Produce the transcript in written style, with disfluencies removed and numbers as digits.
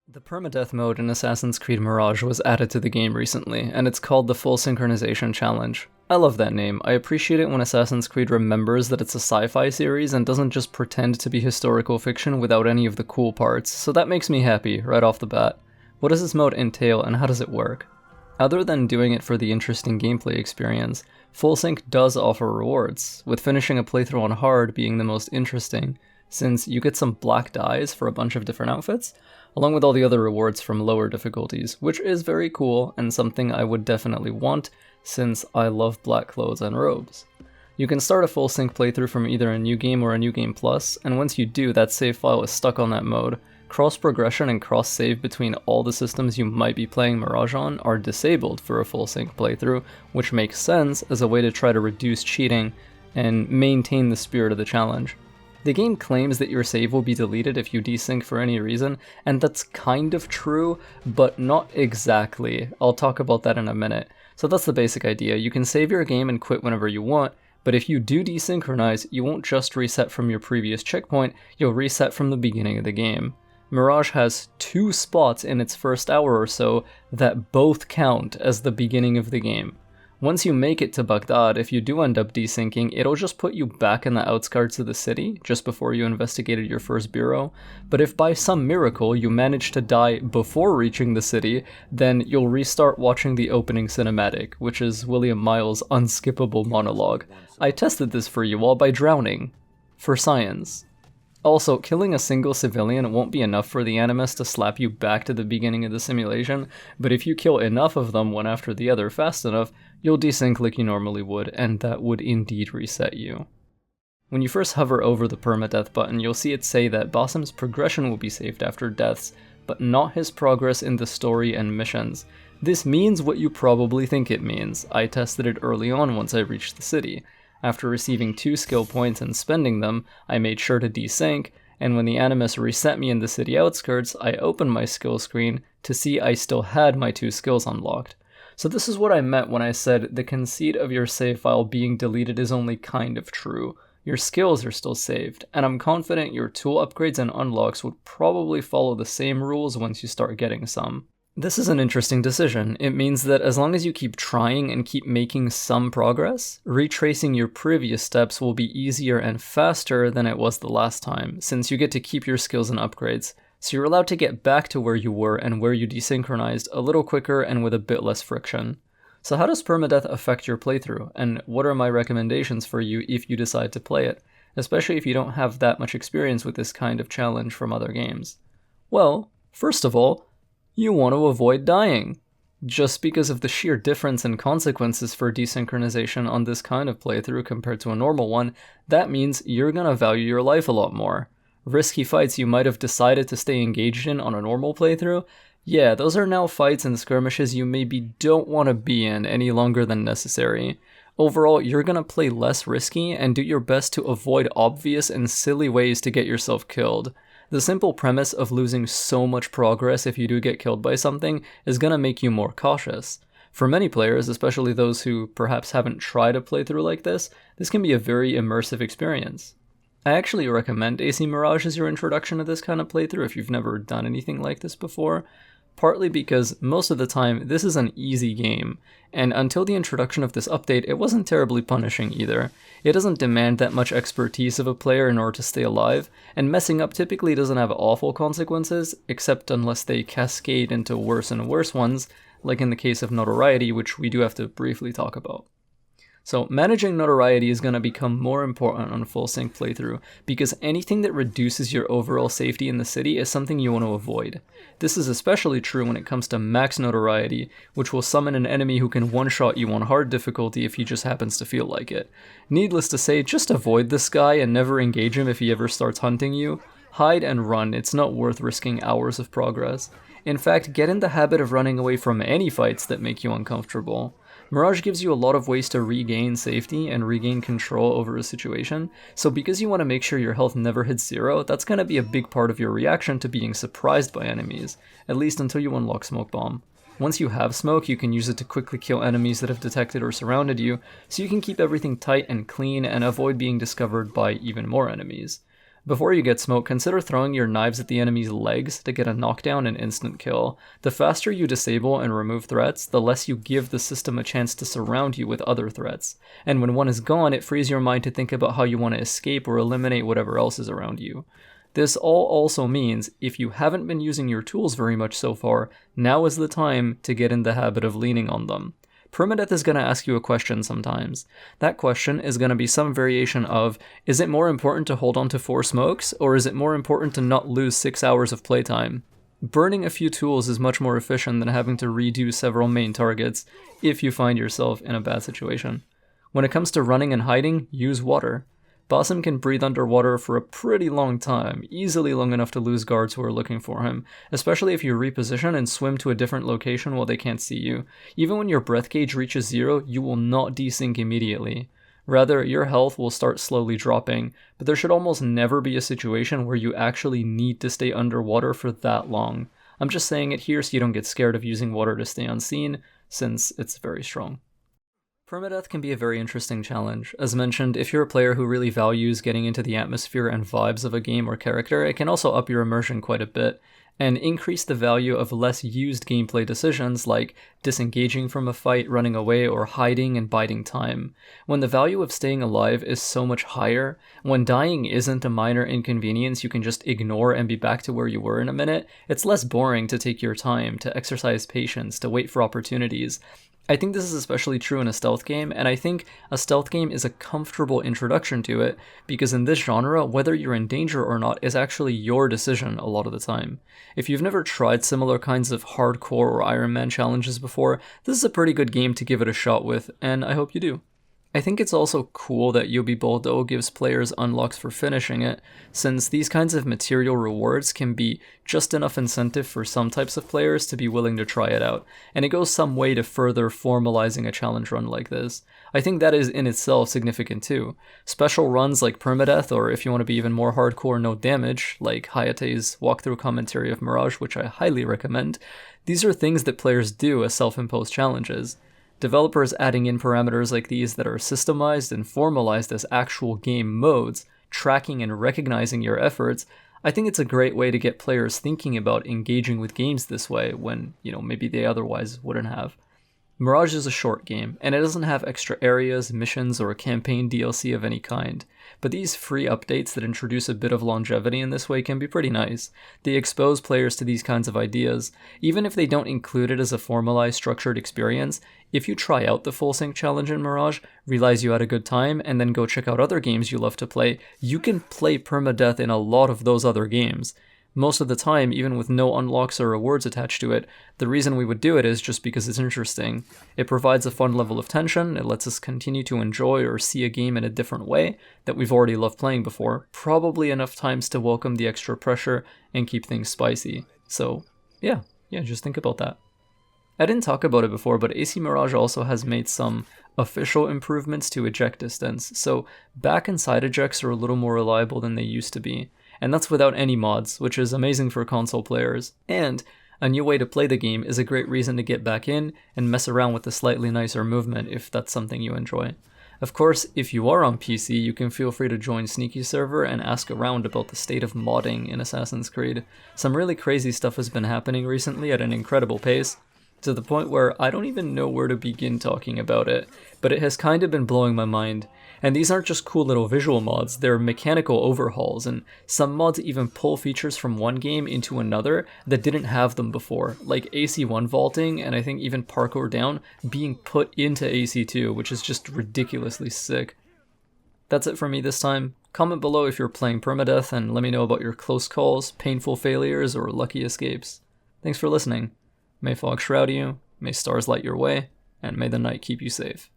The Permadeath Mode in Assassin's Creed Mirage was added to the game recently, and it's called the Full Synchronization Challenge. I love that name. I appreciate it when Assassin's Creed remembers that it's a sci-fi series and doesn't just pretend to be historical fiction without any of the cool parts, so that makes me happy right off the bat. What does this mode entail and how does it work? Other than doing it for the interesting gameplay experience, Full Sync does offer rewards, with finishing a playthrough on hard being the most interesting, since you get some black dyes for a bunch of different outfits, along with all the other rewards from lower difficulties, which is very cool and something I would definitely want, since I love black clothes and robes. You can start a Full Sync playthrough from either a New Game or a New Game Plus, and once you do, that save file is stuck on that mode. Cross-progression and cross-save between all the systems you might be playing Mirage on are disabled for a Full Sync playthrough, which makes sense as a way to try to reduce cheating and maintain the spirit of the challenge. The game claims that your save will be deleted if you desync for any reason, and that's kind of true, but not exactly. I'll talk about that in a minute. So that's the basic idea. You can save your game and quit whenever you want, but if you do desynchronize, you won't just reset from your previous checkpoint, you'll reset from the beginning of the game. Mirage has 2 spots in its first hour or so that both count as the beginning of the game. Once you make it to Baghdad, if you do end up desyncing, it'll just put you back in the outskirts of the city, just before you investigated your first bureau, but if by some miracle you manage to die before reaching the city, then you'll restart watching the opening cinematic, which is William Miles' unskippable monologue. I tested this for you all by drowning. For science. Also, killing a single civilian won't be enough for the Animus to slap you back to the beginning of the simulation, but if you kill enough of them one after the other fast enough, you'll desync like you normally would, and that would indeed reset you. When you first hover over the permadeath button, you'll see it say that Basim's progression will be saved after deaths, but not his progress in the story and missions. This means what you probably think it means. I tested it early on once I reached the city. After receiving 2 skill points and spending them, I made sure to desync, and when the Animus reset me in the city outskirts, I opened my skill screen to see I still had my 2 skills unlocked. So this is what I meant when I said the conceit of your save file being deleted is only kind of true. Your skills are still saved, and I'm confident your tool upgrades and unlocks would probably follow the same rules once you start getting some. This is an interesting decision. It means that as long as you keep trying and keep making some progress, retracing your previous steps will be easier and faster than it was the last time, since you get to keep your skills and upgrades. So you're allowed to get back to where you were and where you desynchronized a little quicker and with a bit less friction. So how does permadeath affect your playthrough, and what are my recommendations for you if you decide to play it, especially if you don't have that much experience with this kind of challenge from other games? Well, first of all, you want to avoid dying. Just because of the sheer difference in consequences for desynchronization on this kind of playthrough compared to a normal one, that means you're gonna value your life a lot more. Risky fights you might have decided to stay engaged in on a normal playthrough, yeah, those are now fights and skirmishes you maybe don't want to be in any longer than necessary. Overall, you're gonna play less risky and do your best to avoid obvious and silly ways to get yourself killed. The simple premise of losing so much progress if you do get killed by something is gonna make you more cautious. For many players, especially those who perhaps haven't tried a playthrough like this can be a very immersive experience. I actually recommend AC Mirage as your introduction to this kind of playthrough if you've never done anything like this before, partly because most of the time this is an easy game, and until the introduction of this update it wasn't terribly punishing either. It doesn't demand that much expertise of a player in order to stay alive, and messing up typically doesn't have awful consequences, except unless they cascade into worse and worse ones, like in the case of notoriety, which we do have to briefly talk about. So managing notoriety is going to become more important on a full sync playthrough, because anything that reduces your overall safety in the city is something you want to avoid. This is especially true when it comes to max notoriety, which will summon an enemy who can one-shot you on hard difficulty if he just happens to feel like it. Needless to say, just avoid this guy and never engage him if he ever starts hunting you. Hide and run, it's not worth risking hours of progress. In fact, get in the habit of running away from any fights that make you uncomfortable. Mirage gives you a lot of ways to regain safety and regain control over a situation, so because you want to make sure your health never hits 0, that's going to be a big part of your reaction to being surprised by enemies, at least until you unlock Smoke Bomb. Once you have smoke, you can use it to quickly kill enemies that have detected or surrounded you, so you can keep everything tight and clean and avoid being discovered by even more enemies. Before you get smoked, consider throwing your knives at the enemy's legs to get a knockdown and instant kill. The faster you disable and remove threats, the less you give the system a chance to surround you with other threats. And when one is gone, it frees your mind to think about how you want to escape or eliminate whatever else is around you. This all also means, if you haven't been using your tools very much so far, now is the time to get in the habit of leaning on them. Permadeath is going to ask you a question sometimes. That question is going to be some variation of, is it more important to hold on to 4 smokes, or is it more important to not lose 6 hours of playtime? Burning a few tools is much more efficient than having to redo several main targets if you find yourself in a bad situation. When it comes to running and hiding, use water. Basim can breathe underwater for a pretty long time, easily long enough to lose guards who are looking for him, especially if you reposition and swim to a different location while they can't see you. Even when your breath gauge reaches 0, you will not desync immediately. Rather, your health will start slowly dropping, but there should almost never be a situation where you actually need to stay underwater for that long. I'm just saying it here so you don't get scared of using water to stay unseen, since it's very strong. Permadeath can be a very interesting challenge. As mentioned, if you're a player who really values getting into the atmosphere and vibes of a game or character, it can also up your immersion quite a bit, and increase the value of less used gameplay decisions like disengaging from a fight, running away, or hiding and biding time. When the value of staying alive is so much higher, when dying isn't a minor inconvenience you can just ignore and be back to where you were in a minute, it's less boring to take your time, to exercise patience, to wait for opportunities. I think this is especially true in a stealth game, and I think a stealth game is a comfortable introduction to it, because in this genre, whether you're in danger or not is actually your decision a lot of the time. If you've never tried similar kinds of hardcore or Iron Man challenges before, this is a pretty good game to give it a shot with, and I hope you do. I think it's also cool that Yobi Boldo gives players unlocks for finishing it, since these kinds of material rewards can be just enough incentive for some types of players to be willing to try it out, and it goes some way to further formalizing a challenge run like this. I think that is in itself significant too. Special runs like Permadeath, or if you want to be even more hardcore, No Damage, like Hayete's walkthrough commentary of Mirage, which I highly recommend, these are things that players do as self-imposed challenges. Developers adding in parameters like these that are systemized and formalized as actual game modes, tracking and recognizing your efforts, I think it's a great way to get players thinking about engaging with games this way when, maybe they otherwise wouldn't have. Mirage is a short game, and it doesn't have extra areas, missions, or a campaign DLC of any kind, but these free updates that introduce a bit of longevity in this way can be pretty nice. They expose players to these kinds of ideas. Even if they don't include it as a formalized, structured experience, if you try out the full sync challenge in Mirage, realize you had a good time, and then go check out other games you love to play, you can play Permadeath in a lot of those other games. Most of the time, even with no unlocks or rewards attached to it, the reason we would do it is just because it's interesting. It provides a fun level of tension, it lets us continue to enjoy or see a game in a different way that we've already loved playing before, probably enough times to welcome the extra pressure and keep things spicy. So, yeah, just think about that. I didn't talk about it before, but AC Mirage also has made some official improvements to eject distance, so back and side ejects are a little more reliable than they used to be. And that's without any mods, which is amazing for console players. And a new way to play the game is a great reason to get back in and mess around with the slightly nicer movement if that's something you enjoy. Of course, if you are on PC, you can feel free to join Sneaky Server and ask around about the state of modding in Assassin's Creed. Some really crazy stuff has been happening recently at an incredible pace, to the point where I don't even know where to begin talking about it, but it has kind of been blowing my mind. And these aren't just cool little visual mods, they're mechanical overhauls, and some mods even pull features from one game into another that didn't have them before, like AC1 vaulting and I think even parkour down being put into AC2, which is just ridiculously sick. That's it for me this time. Comment below if you're playing Permadeath and let me know about your close calls, painful failures, or lucky escapes. Thanks for listening. May fog shroud you, may stars light your way, and may the night keep you safe.